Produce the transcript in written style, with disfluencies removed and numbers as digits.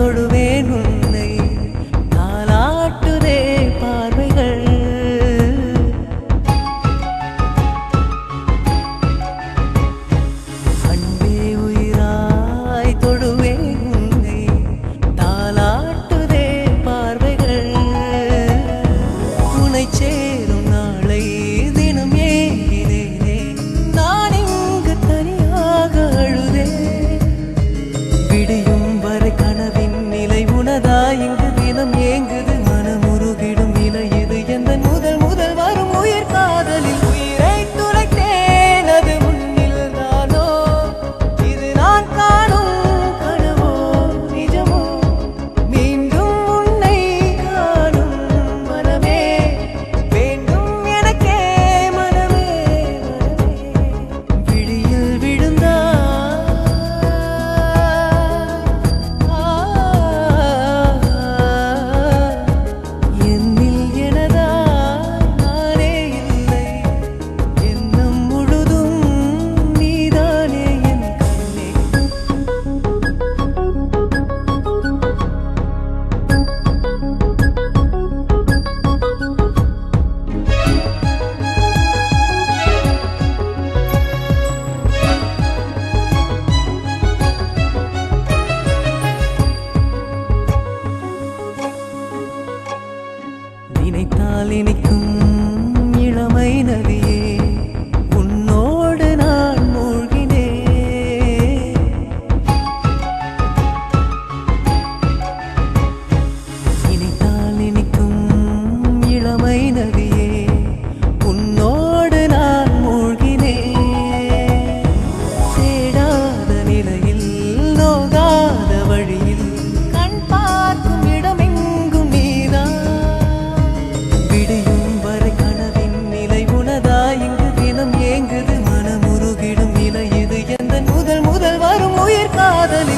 தொடுவேன் உன்னை தாலாட்டுதே பார்வைகள் அன்பே உயிராய் தொடுவேன் உன்னை தாலாட்டுதே பார்வைகள் உன்னை சேரும் நாளை தினம் ஏங்கினேனே நான் இங்கு தனியாக அழுதேன் விடியும் வரை கனவின் நிலை உனதா இங்கு தினம் ஏங்குது மனமுருகிடும் நிலை இது எந்த முதல் முதல் வரும் உயிர் காதலில் உயிரை துளைத்தேன் அது முன்னில் தானோ இது நான் காணும் கனவோ நிஜமோ மீண்டும் உன்னை காணும் மனமே வேண்டும் எனக்கே மனமே விழியில் விழுந்தா என்னில் எனதா நானே இல்லை எண்ணம் முழுதும் நீதானே என் கண்ணே நினைத்தால் இனிக்கும் இளமை நதியே உன்னோடு நான் மூழ்கினேன் நினைத்தால் இனிக்கும் இளமை நதியே உன்னோடு நான் மூழ்கினேன் தேடாத நிலையில் நோகாத வழியில் கண் பார்க்கும் இடமெங்கும் நீதான் விடியும் வரை கனவின் நிலை உனதா இங்கு தினம் ஏங்குது மனமுருகிடும் நிலை இது எந்த முதல் முதல் வரும் உயிர் காதல்